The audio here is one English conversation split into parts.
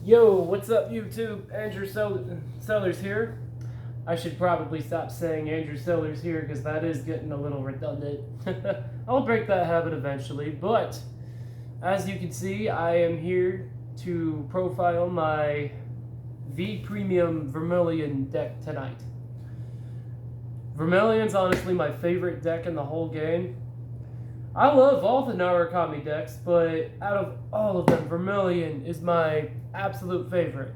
Yo, what's up YouTube? Andrew Sellers here. I should probably stop saying Andrew Sellers here because that is getting a little redundant. I'll break that habit eventually, but as you can see, I am here to profile my V Premium Vermillion deck tonight. Vermillion's honestly my favorite deck in the whole game. I love all the Narukami decks, but out of all of them, Vermillion is my absolute favorite.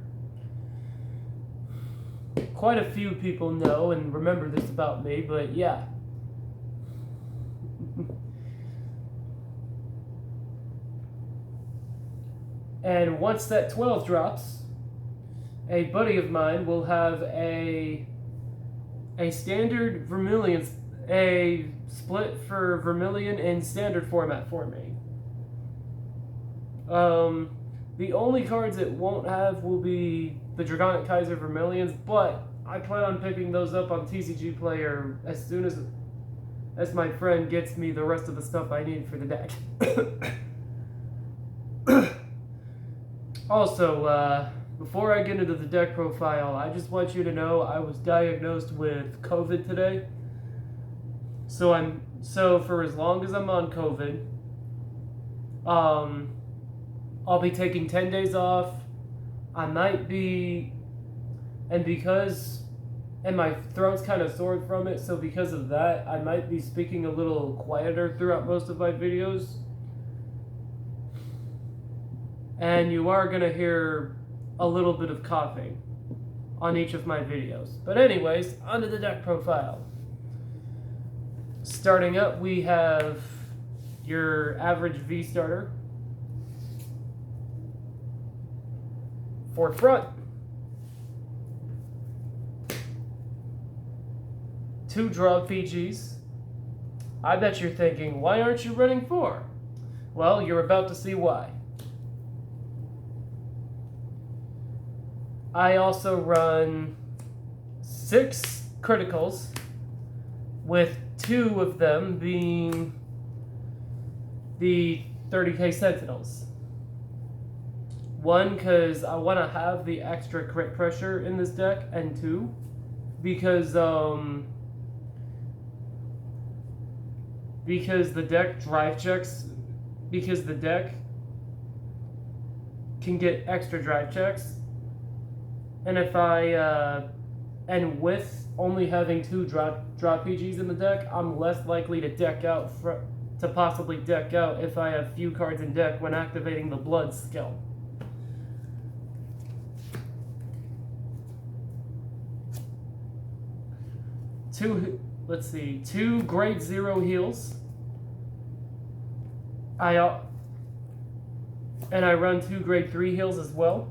Quite a few people know and remember this about me, but yeah. And once that 12 drops, a buddy of mine will have a standard Vermillion, a split for Vermillion in standard format for me. The only cards it won't have will be the Dragonic Kaiser Vermillions, but I plan on picking those up on TCG Player as soon as my friend gets me the rest of the stuff I need for the deck. Also, before I get into the deck profile, I just want you to know I was diagnosed with COVID today. So for as long as I'm on COVID, I'll be taking 10 days off. I might be, and my throat's kind of sore from it, so because of that, I might be speaking a little quieter throughout most of my videos. And you are going to hear a little bit of coughing on each of my videos. But anyways, onto the deck profile. Starting up, we have your average V starter. For front, 2 draw PGs. I bet you're thinking, why aren't you running 4? Well, you're about to see why. I also run 6 criticals, with 2 of them being the 30k Sentinels. 1, because I want to have the extra crit pressure in this deck, and 2, because the deck drive checks, because the deck can get extra drive checks, and if and with only having 2 drop PGs in the deck, I'm less likely to possibly deck out if I have few cards in deck when activating the Blood skill. Two grade 0 heals. And I run 2 grade 3 heals as well.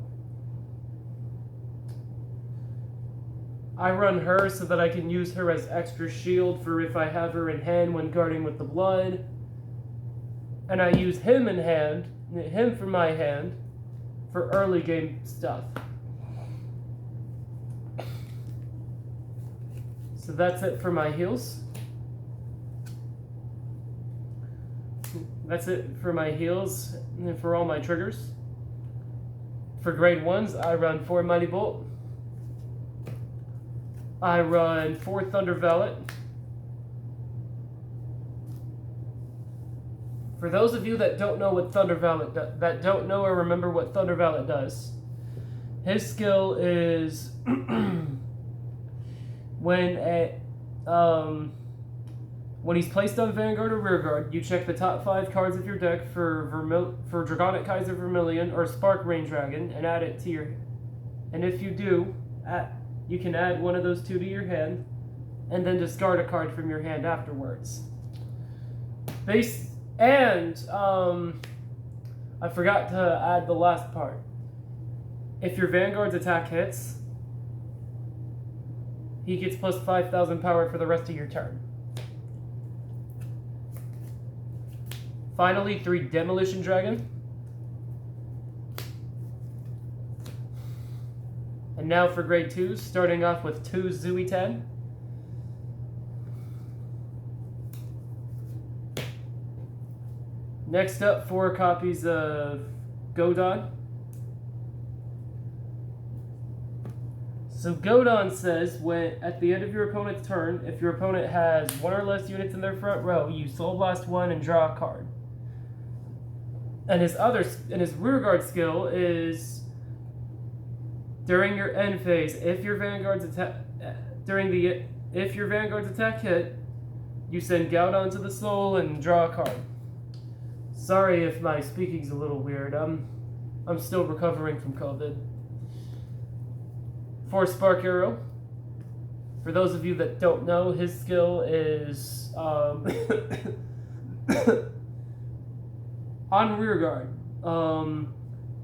I run her so that I can use her as extra shield for if I have her in hand when guarding with the Blood. And I use him from my hand for early game stuff. So that's it for my heals. That's it for my heals and for all my triggers. For grade 1s, I run 4 Mighty Bolt. I run 4 Thunder Valet. For those of you that don't know what Thunder Valet that don't know or remember what Thunder Valet does, his skill is when he's placed on Vanguard or Rearguard, you check the top 5 cards of your deck for Dragonic Kaiser Vermillion or Spark Rain Dragon and add it to your. And if you do, you can add one of those 2 to your hand, and then discard a card from your hand afterwards. I forgot to add the last part. If your Vanguard's attack hits, he gets plus 5,000 power for the rest of your turn. Finally, 3 Demolition Dragon. And now for grade 2s, starting off with 2 Zuitan. Next up, 4 copies of Godon. So Godon says when at the end of your opponent's turn, if your opponent has one or less units in their front row, you Soul Blast one and draw a card. And his rearguard skill is during your end phase, if your Vanguard's attack hit, you send Gaudon to the soul and draw a card. Sorry if my speaking's a little weird. I'm still recovering from COVID. For Spark Arrow, for those of you that don't know, his skill is on rearguard.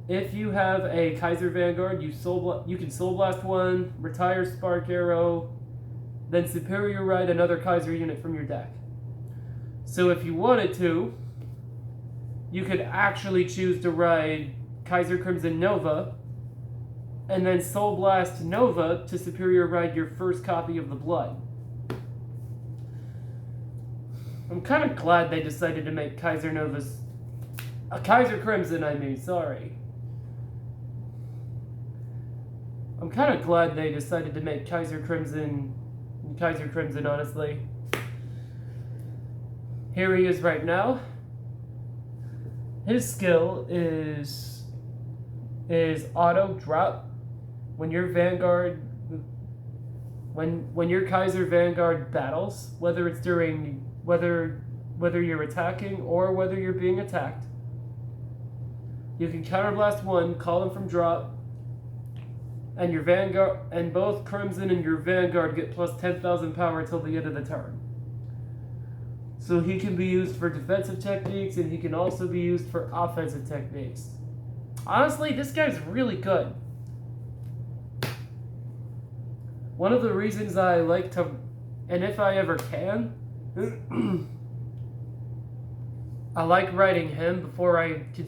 If you have a Kaiser Vanguard, you can Soul Blast one, retire Spark Arrow, then Superior Ride another Kaiser unit from your deck. So if you wanted to, you could actually choose to ride Kaiser Crimson Nova, and then Soul Blast Nova to Superior Ride your first copy of the Blood. I'm kind of glad they decided to make Kaiser Novas... Kaiser Crimson, I mean, sorry. I'm kind of glad they decided to make Kaiser Crimson, honestly. Here he is right now. His skill is auto drop. When your Vanguard, when your Kaiser Vanguard battles, whether you're attacking or whether you're being attacked, you can counterblast one, call him from drop, and your Vanguard and both Crimson and your Vanguard get plus 10,000 power till the end of the turn. So he can be used for defensive techniques, and he can also be used for offensive techniques. Honestly, this guy's really good. One of the reasons I like to, and if I ever can, I like writing him before I can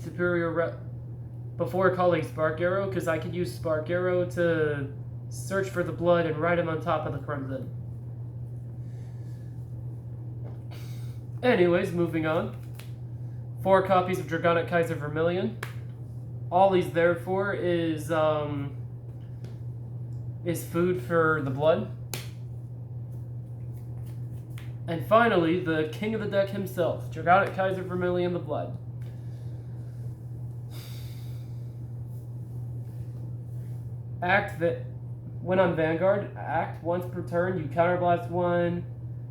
before calling Spark Arrow, because I could use Spark Arrow to search for the blood and write him on top of the Crimson. Anyways, moving on. 4 copies of Dragonic Kaiser Vermillion. All he's there for is food for the blood. And finally, the king of the deck himself, Dragonic Kaiser Vermillion the Blood. When on Vanguard, act once per turn, you counterblast one,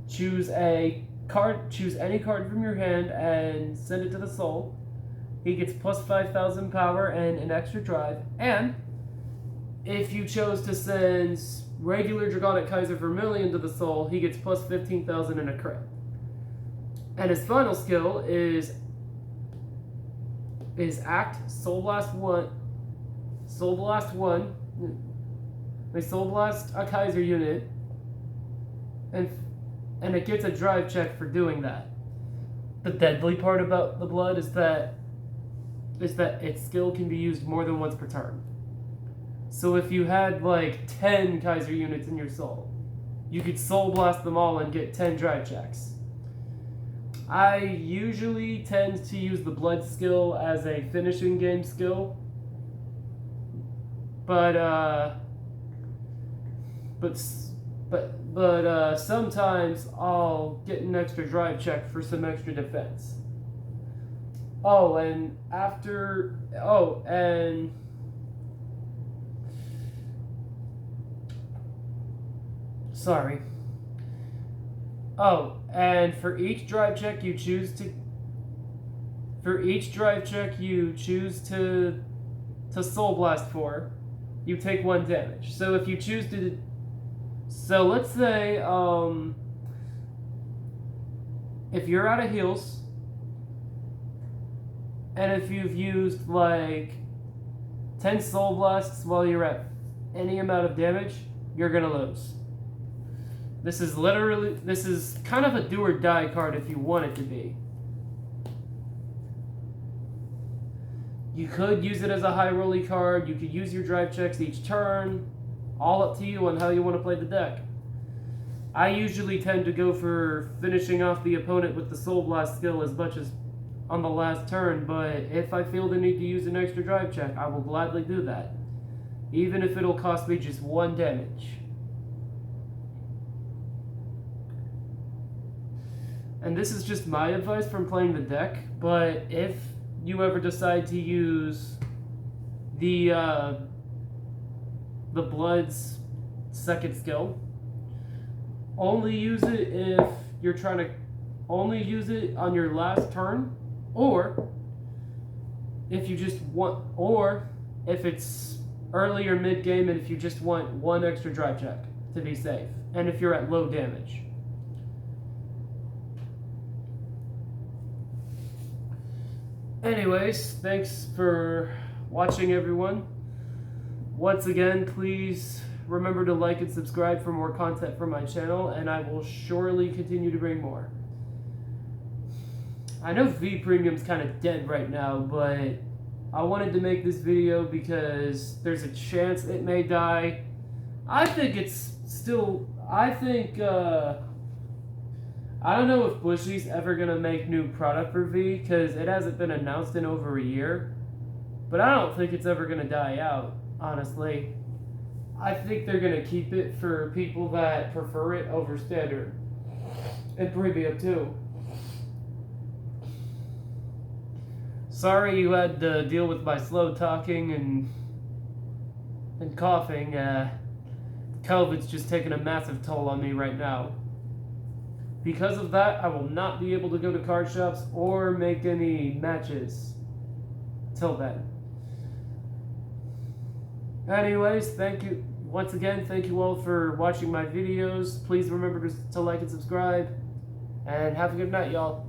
choose any card from your hand and send it to the soul. He gets plus 5,000 power and an extra drive. And if you chose to send regular Dragonic Kaiser Vermillion to the soul, he gets plus 15,000 and a crit. And his final skill is act, Soul Blast one. They Soul Blast a Kaiser unit, and it gets a drive check for doing that. The deadly part about the blood is that its skill can be used more than once per turn. So if you had like 10 Kaiser units in your soul, you could Soul Blast them all and get 10 drive checks. I usually tend to use the blood skill as a finishing game skill, but sometimes I'll get an extra drive check for some extra defense. Sorry. And for each drive check you choose to Soul Blast for, you take 1 damage. So if you choose to, so let's say if you're out of heals, and if you've used like 10 Soul Blasts while you're at any amount of damage, you're gonna lose. This is kind of a do or die card if you want it to be. You could use it as a high rolly card, you could use your drive checks each turn, all up to you on how you want to play the deck. I usually tend to go for finishing off the opponent with the Soul Blast skill as much as on the last turn, but if I feel the need to use an extra drive check, I will gladly do that. even if it'll cost me just 1 damage. And this is just my advice from playing the deck, but if you ever decide to use the Blood's second skill, only use it if you're trying to only use it on your last turn, or if you just want, or if it's early or mid game and if you just want 1 extra drive check to be safe, and if you're at low damage. Anyways, thanks for watching, everyone. Once again, please remember to like and subscribe for more content from my channel, and I will surely continue to bring more. I know V Premium's kind of dead right now, but I wanted to make this video because there's a chance it may die. I think it's still, I don't know if Bushy's ever going to make new product for V, because it hasn't been announced in over a year. But I don't think it's ever going to die out, honestly. I think they're going to keep it for people that prefer it over standard. And premium too. Sorry you had to deal with my slow talking and coughing. COVID's just taking a massive toll on me right now. Because of that, I will not be able to go to card shops or make any matches till then. Anyways, thank you. Once again, thank you all for watching my videos. Please remember to like and subscribe. And have a good night, y'all.